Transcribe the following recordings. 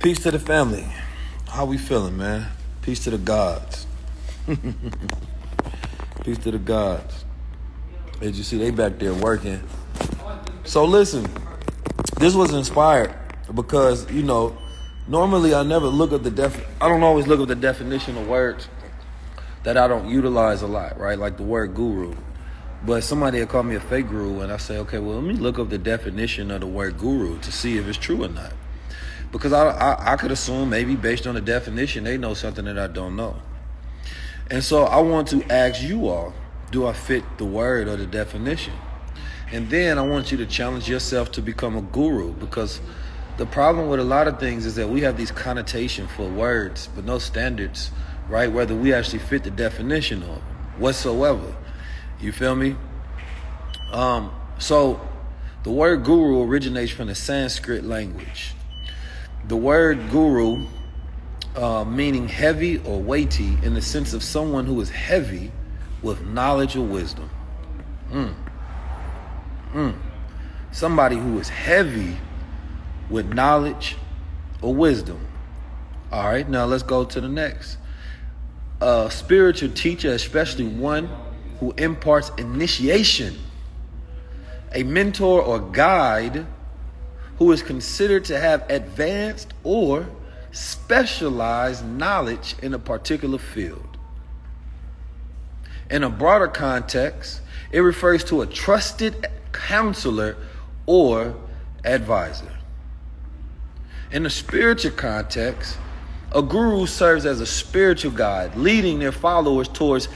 Peace to the family. How we feeling, man? Peace to the gods. Peace to the gods. As you see, they back there working. So listen, this was inspired because, normally I never look at I don't always look at the definition of words that I don't utilize a lot, right? Like the word guru. But somebody had called me a fake guru, and I say, okay, well, let me look up the definition of the word guru to see if it's true or not. Because I could assume maybe based on the definition, they know something that I don't know. And so I want to ask you all, do I fit the word or the definition? And then I want you to challenge yourself to become a guru, because the problem with a lot of things is that we have these connotations for words, but no standards, right? Whether we actually fit the definition of whatsoever. You feel me? So the word guru originates from the Sanskrit language. The word guru, meaning heavy or weighty, in the sense of someone who is heavy with knowledge or wisdom. Somebody who is heavy with knowledge or wisdom. All right, now let's go to the next. A spiritual teacher, especially one who imparts initiation. A mentor or guide who is considered to have advanced or specialized knowledge in a particular field. In a broader context, it refers to a trusted counselor or advisor. In a spiritual context, a guru serves as a spiritual guide, leading their followers towards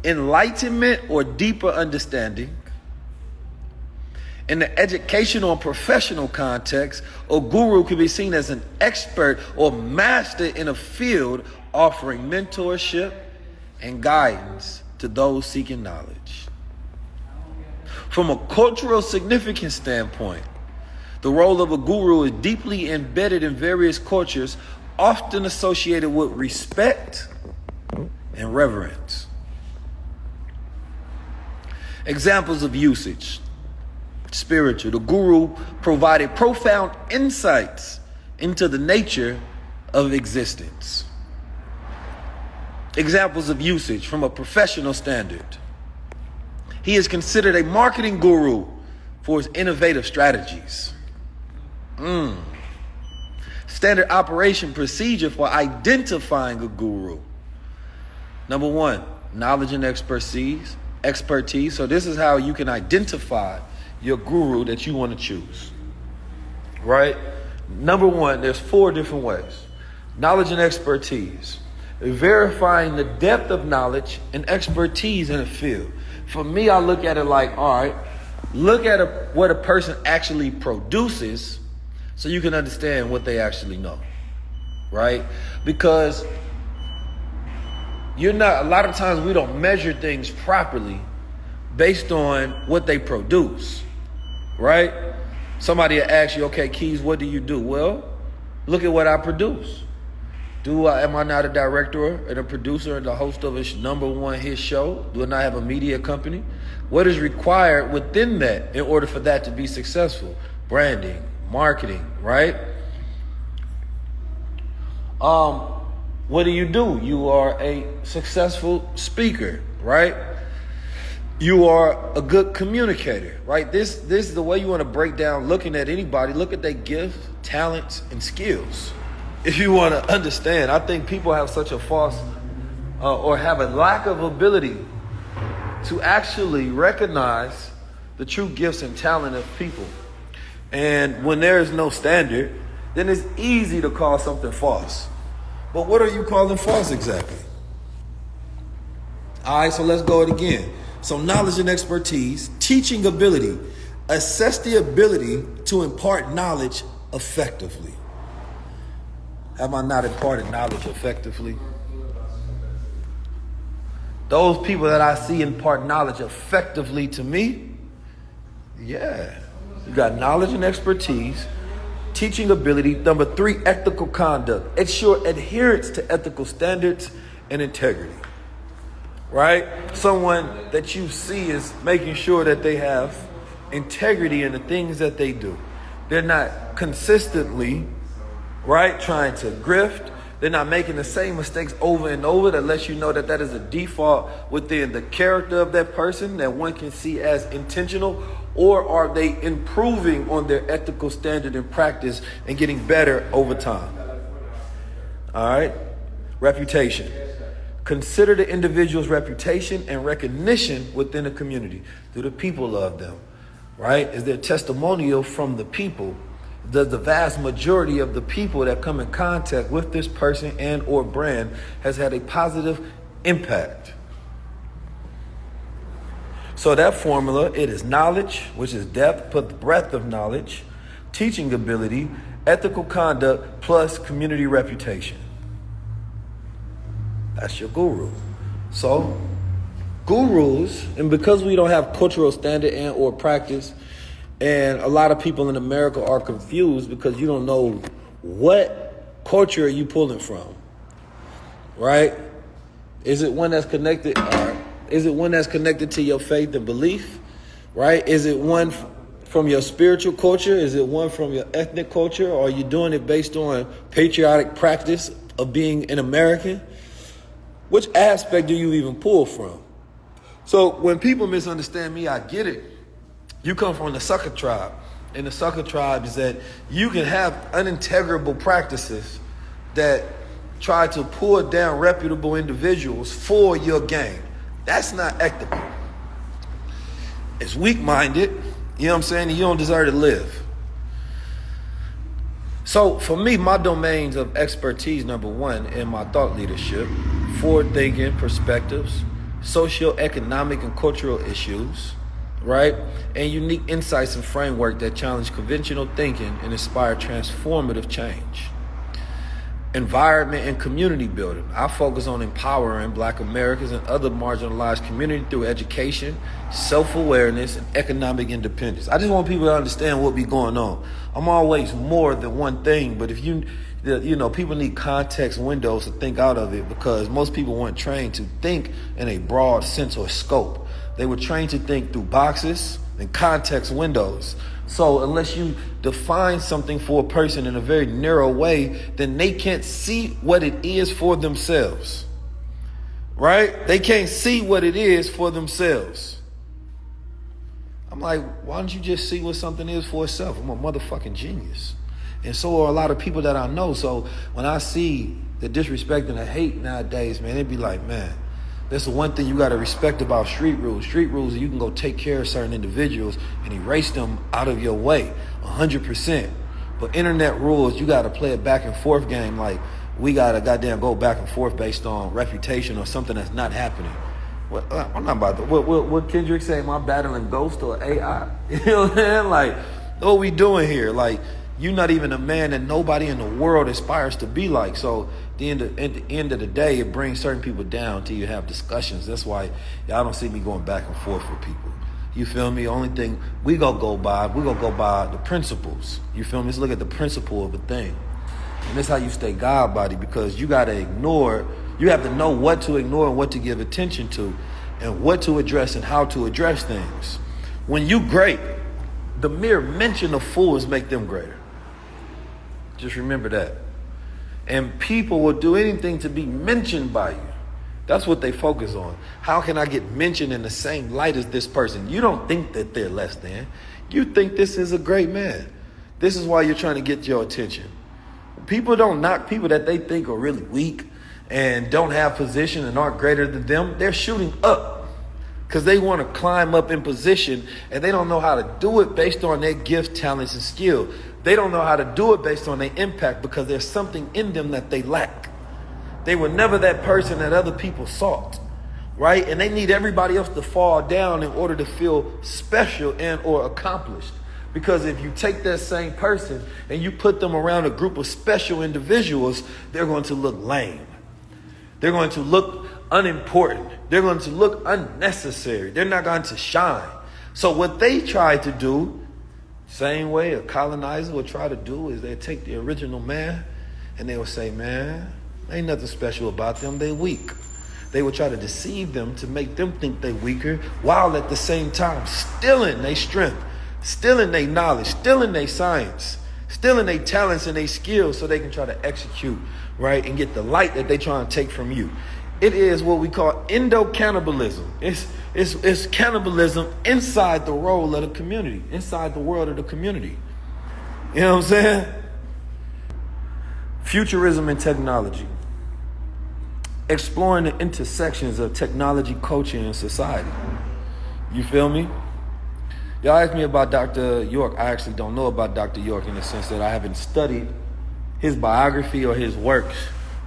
enlightenment or deeper understanding. In the educational and professional context, a guru can be seen as an expert or master in a field, offering mentorship and guidance to those seeking knowledge. From a cultural significance standpoint, the role of a guru is deeply embedded in various cultures, often associated with respect and reverence. Examples of usage. Spiritual. The guru provided profound insights into the nature of existence. Examples of usage from a professional standard. He is considered a marketing guru for his innovative strategies. Standard operation procedure for identifying a guru. Number one, knowledge and expertise. So this is how you can identify your guru that you want to choose, right? Number one, there's 4 different ways. Knowledge and expertise. Verifying the depth of knowledge and expertise in a field. For me, I look at it like, all right, look at what a person actually produces so you can understand what they actually know, right? Because a lot of times we don't measure things properly based on what they produce. Right? Somebody will ask you, okay, Keys, what do you do? Well, look at what I produce. Am I not a director and a producer and the host of a #1 hit show? Do I not have a media company? What is required within that in order for that to be successful? Branding, marketing, right? What do? You are a successful speaker, right? You are a good communicator, right? This is the way you want to break down looking at anybody. Look at their gifts, talents, and skills. If you want to understand, I think people have such a false or have a lack of ability to actually recognize the true gifts and talent of people. And when there is no standard, then it's easy to call something false. But what are you calling false exactly? All right, so let's go it again. So knowledge and expertise, teaching ability, assess the ability to impart knowledge effectively. Have I not imparted knowledge effectively? Those people that I see impart knowledge effectively to me, yeah. You got knowledge and expertise, teaching ability. Number 3, ethical conduct. Ensure adherence to ethical standards and integrity. Right? Someone that you see is making sure that they have integrity in the things that they do. They're not consistently right? Trying to grift. They're not making the same mistakes over and over. That lets you know that that is a default within the character of that person that one can see as intentional. Or are they improving on their ethical standard and practice and getting better over time? All right. Reputation. Consider the individual's reputation and recognition within the community. Do the people love them? Right? Is there testimonial from the people? Does the vast majority of the people that come in contact with this person and or brand has had a positive impact? So that formula, it is knowledge, which is depth, put the breadth of knowledge, teaching ability, ethical conduct, plus community reputation. That's your guru. So gurus, and because we don't have cultural standard and or practice, and a lot of people in America are confused because you don't know what culture are you pulling from, right? Is it one that's connected? Is it one that's connected to your faith and belief, right? Is it one from your spiritual culture? Is it one from your ethnic culture? Or are you doing it based on patriotic practice of being an American? Which aspect do you even pull from? So when people misunderstand me, I get it. You come from the sucker tribe. And the sucker tribe is that you can have unintegrable practices that try to pull down reputable individuals for your gain. That's not ethical. It's weak-minded. You know what I'm saying? You don't deserve to live. So for me, my domains of expertise, number one, in my thought leadership, forward thinking perspectives, socio-economic and cultural issues, right? And unique insights and framework that challenge conventional thinking and inspire transformative change. Environment and community building. I focus on empowering Black Americans and other marginalized communities through education, self-awareness, and economic independence. I just want people to understand what be going on. I'm always more than one thing, but if you know, people need context windows to think out of it, because most people weren't trained to think in a broad sense or scope. They were trained to think through boxes and context windows. So unless you define something for a person in a very narrow way, then they can't see what it is for themselves, right? They can't see what it is for themselves. I'm like, why don't you just see what something is for itself? I'm a motherfucking genius. And so are a lot of people that I know. So when I see the disrespect and the hate nowadays, man, it'd be like, man, that's the one thing you got to respect about street rules. Street rules, you can go take care of certain individuals and erase them out of your way, 100%. But internet rules, you got to play a back and forth game. Like, we got to goddamn go back and forth based on reputation or something that's not happening. Well, I'm not about to. What Kendrick say? Am I battling ghost or AI? You know what I'm saying? Like, what are we doing here? Like, you're not even a man that nobody in the world aspires to be like. So at the end of the day, it brings certain people down till you have discussions. That's why y'all don't see me going back and forth with people. You feel me? Only thing we gonna go by the principles. You feel me? Let's look at the principle of a thing. And that's how you stay God body, because you gotta ignore, you have to know what to ignore and what to give attention to, and what to address and how to address things. When you great, the mere mention of fools make them greater. Just remember that. And people will do anything to be mentioned by you. That's what they focus on. How can I get mentioned in the same light as this person? You don't think that they're less than. You think this is a great man. This is why you're trying to get your attention. People don't knock people that they think are really weak and don't have position and aren't greater than them. They're shooting up because they want to climb up in position, and they don't know how to do it based on their gifts, talents, and skill. They don't know how to do it based on their impact because there's something in them that they lack. They were never that person that other people sought, right? And they need everybody else to fall down in order to feel special and or accomplished. Because if you take that same person and you put them around a group of special individuals, they're going to look lame. They're going to look unimportant. They're going to look unnecessary. They're not going to shine. So what they try to do, same way a colonizer will try to do, is they take the original man and they will say, man, ain't nothing special about them. They weak. They will try to deceive them to make them think they weaker, while at the same time stealing their strength, stealing their knowledge, stealing their science, stealing their talents and their skills so they can try to execute, right, and get the light that they trying to take from you. It is what we call endo-cannibalism. It's cannibalism inside the role of the community, inside the world of the community. You know what I'm saying? Futurism and technology. Exploring the intersections of technology, culture, and society. You feel me? Y'all asked me about Dr. York. I actually don't know about Dr. York in the sense that I haven't studied his biography or his works,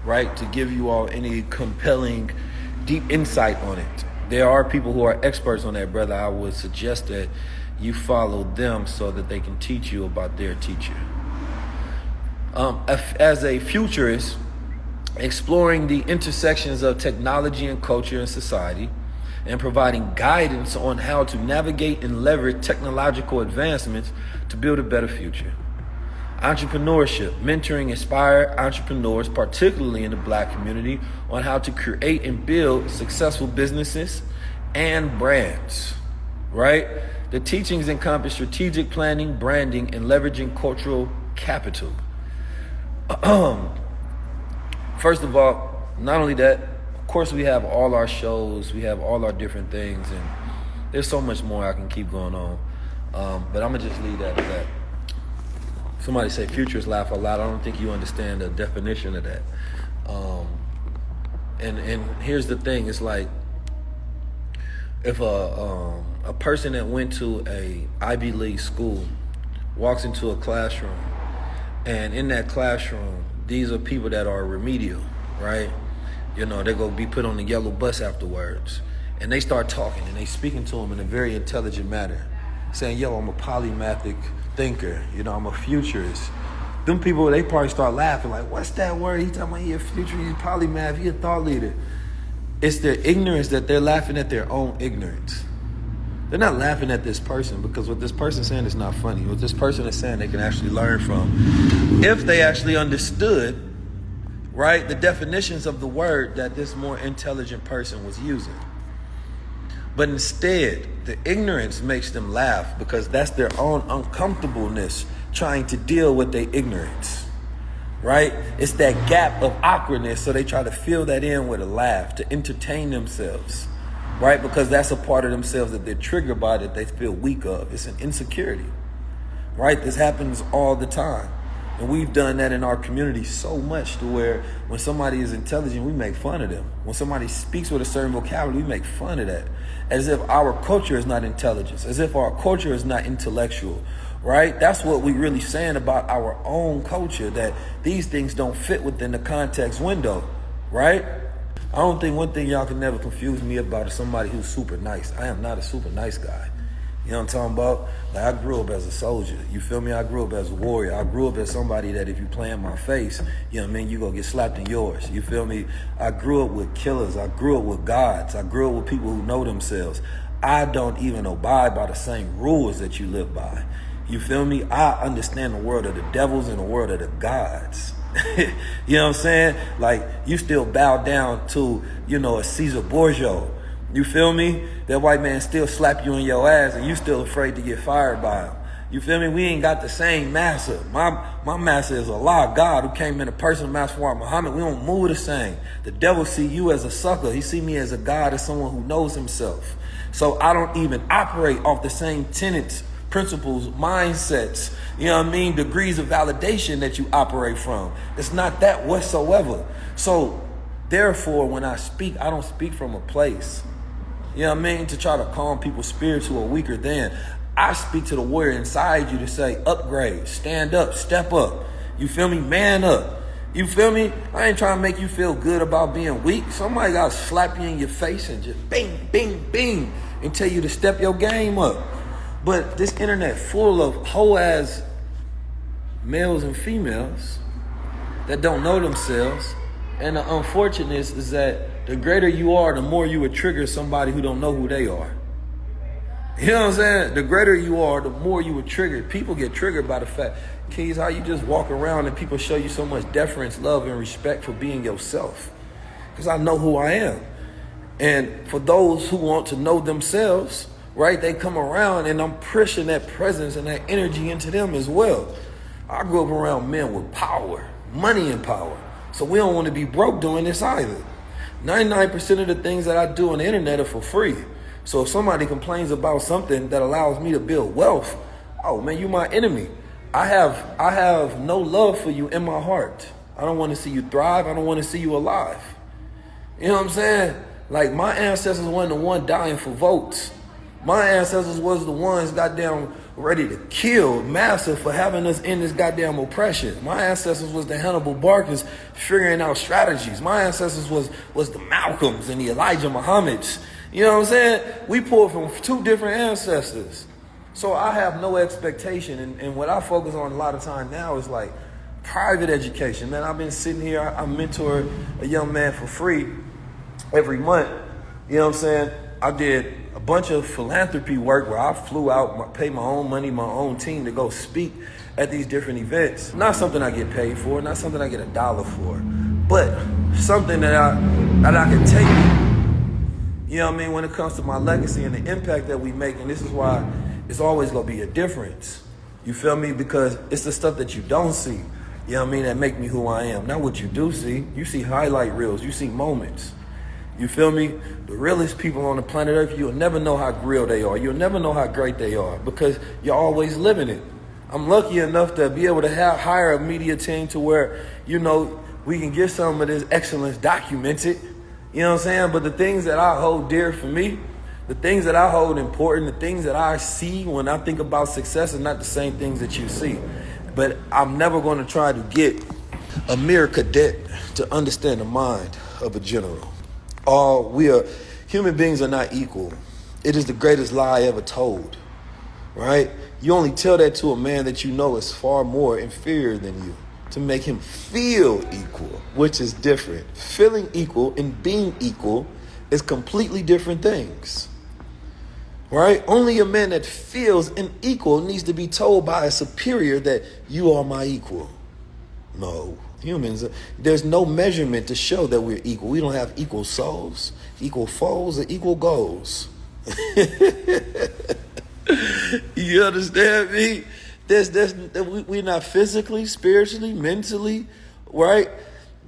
right, to give you all any compelling, deep insight on it. There are people who are experts on that, brother. I would suggest that you follow them so that they can teach you about their teacher. As a futurist, exploring the intersections of technology and culture and society, and providing guidance on how to navigate and leverage technological advancements to build a better future. Entrepreneurship, mentoring inspired entrepreneurs, particularly in the Black community, on how to create and build successful businesses and brands, right? The teachings encompass strategic planning, branding, and leveraging cultural capital. First of all, not only that, of course we have all our shows, we have all our different things, and there's so much more I can keep going on. But I'm gonna just leave that at that. Somebody say futurists laugh a lot. I don't think you understand the definition of that. And here's the thing, it's like if a person that went to a Ivy League school walks into a classroom, and in that classroom, these are people that are remedial, right? You know, they're gonna be put on the yellow bus afterwards. And they start talking and they speaking to them in a very intelligent manner, saying, yo, I'm a polymathic thinker, you know, I'm a futurist. Them people, they probably start laughing like, what's that word? He talking about he a futurist, he's polymath, he a thought leader. It's their ignorance that they're laughing at their own ignorance. They're not laughing at this person because what this person's saying is not funny. What this person is saying they can actually learn from. If they actually understood, right, the definitions of the word that this more intelligent person was using. But instead, the ignorance makes them laugh because that's their own uncomfortableness trying to deal with their ignorance, right? It's that gap of awkwardness, so they try to fill that in with a laugh to entertain themselves, right? Because that's a part of themselves that they're triggered by, that they feel weak of. It's an insecurity, right? This happens all the time. And we've done that in our community so much to where when somebody is intelligent, we make fun of them. When somebody speaks with a certain vocabulary, we make fun of that. As if our culture is not intelligence, as if our culture is not intellectual, right? That's what we're really saying about our own culture, that these things don't fit within the context window, right? I don't think one thing y'all can never confuse me about is somebody who's super nice. I am not a super nice guy. You know what I'm talking about? Like, I grew up as a soldier. You feel me? I grew up as a warrior. I grew up as somebody that if you play in my face, you know what I mean, you gonna get slapped in yours. You feel me? I grew up with killers. I grew up with gods. I grew up with people who know themselves. I don't even abide by the same rules that you live by. You feel me? I understand the world of the devils and the world of the gods. You know what I'm saying? Like, you still bow down to, you know, a Caesar Borgia. You feel me? That white man still slap you in your ass and you still afraid to get fired by him. You feel me? We ain't got the same master. My master is Allah, God, who came in a person, Master Muhammad. We don't move the same. The devil see you as a sucker. He see me as a God, as someone who knows himself. So I don't even operate off the same tenets, principles, mindsets, you know what I mean, degrees of validation that you operate from. It's not that whatsoever. So therefore, when I speak, I don't speak from a place, you know what I mean, to try to calm people's spirits who are weaker than. I speak to the warrior inside you to say, upgrade, stand up, step up. You feel me? Man up. You feel me? I ain't trying to make you feel good about being weak. Somebody got to slap you in your face and just bing, bing, bing, and tell you to step your game up. But this internet full of hoe-ass males and females that don't know themselves. And the unfortunateness is that the greater you are, the more you would trigger somebody who don't know who they are. You know what I'm saying? The greater you are, the more you would trigger. People get triggered by the fact, Keys, how you just walk around and people show you so much deference, love, and respect for being yourself. Because I know who I am. And for those who want to know themselves, right, they come around and I'm pushing that presence and that energy into them as well. I grew up around men with power, money and power. So we don't want to be broke doing this either. 99% of the things that I do on the internet are for free. So if somebody complains about something that allows me to build wealth, oh man, you my enemy. I have no love for you in my heart. I don't want to see you thrive. I don't want to see you alive. You know what I'm saying? Like, my ancestors weren't the one dying for votes. My ancestors was the ones goddamn ready to kill Massa for having us in this goddamn oppression. My ancestors was the Hannibal Barkers figuring out strategies. My ancestors was the Malcolms and the Elijah Muhammads. You know what I'm saying? We pulled from two different ancestors. So I have no expectation. And what I focus on a lot of time now is like private education. Man, I've been sitting here, I mentor a young man for free every month. You know what I'm saying? I did a bunch of philanthropy work where I flew out, paid my own money, my own team to go speak at these different events. Not something I get paid for, not something I get $1 for, but something that I can take. You know what I mean? When it comes to my legacy and the impact that we make, and this is why it's always gonna be a difference. You feel me? Because it's the stuff that you don't see, you know what I mean, that make me who I am. Not what you do see. You see highlight reels, you see moments. You feel me? The realest people on the planet Earth, you'll never know how real they are. You'll never know how great they are because you're always living it. I'm lucky enough to be able to hire a media team to where, you know, we can get some of this excellence documented. You know what I'm saying? But the things that I hold dear for me, the things that I hold important, the things that I see when I think about success are not the same things that you see. But I'm never going to try to get a mere cadet to understand the mind of a general. Human beings are not equal. It is the greatest lie ever told, right? You only tell that to a man that you know is far more inferior than you to make him feel equal, which is different. Feeling equal and being equal is completely different things, right? Only a man that feels unequal needs to be told by a superior that you are my equal. No. Humans, there's no measurement to show that we're equal. We don't have equal souls, equal foes, or equal goals. You understand me? We're not physically, spiritually, mentally, right?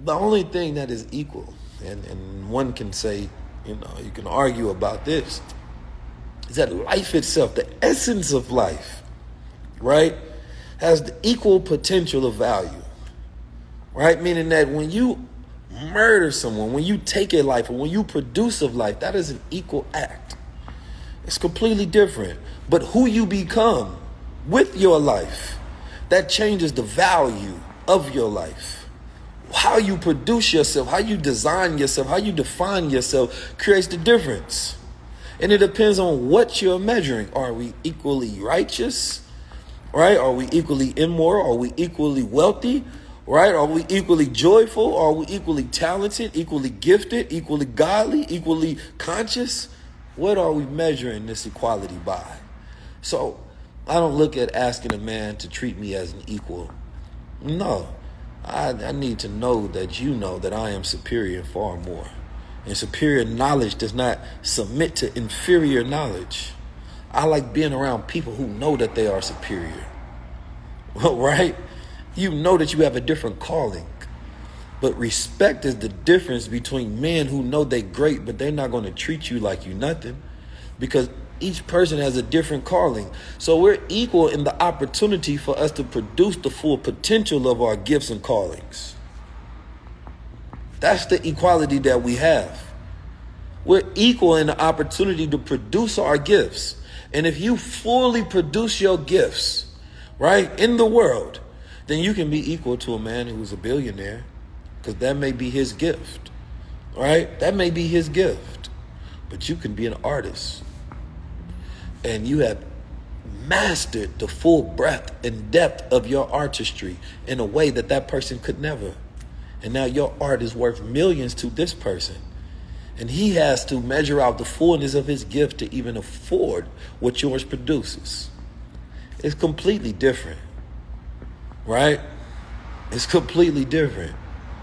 The only thing that is equal, and one can say, you know, you can argue about this, is that life itself, the essence of life, right, has the equal potential of value. Right? Meaning that when you murder someone, when you take a life, or when you produce of life, that is an equal act. It's completely different. But who you become with your life, that changes the value of your life. How you produce yourself, how you design yourself, how you define yourself creates the difference. And it depends on what you're measuring. Are we equally righteous? Right? Are we equally immoral? Are we equally wealthy? Right? Are we equally joyful? Are we equally talented, equally gifted, equally godly, equally conscious? What are we measuring this equality by? So I don't look at asking a man to treat me as an equal. No, I need to know that you know that I am superior far more. And superior knowledge does not submit to inferior knowledge. I like being around people who know that they are superior. Right? You know that you have a different calling. But respect is the difference between men who know they're great, but they're not going to treat you like you nothing. Because each person has a different calling. So we're equal in the opportunity for us to produce the full potential of our gifts and callings. That's the equality that we have. We're equal in the opportunity to produce our gifts. And if you fully produce your gifts, right, in the world, then you can be equal to a man who's a billionaire, because that may be his gift, right? That may be his gift. But you can be an artist, and you have mastered the full breadth and depth of your artistry in a way that that person could never. And now your art is worth millions to this person. And he has to measure out the fullness of his gift to even afford what yours produces. It's completely different. Right? It's completely different.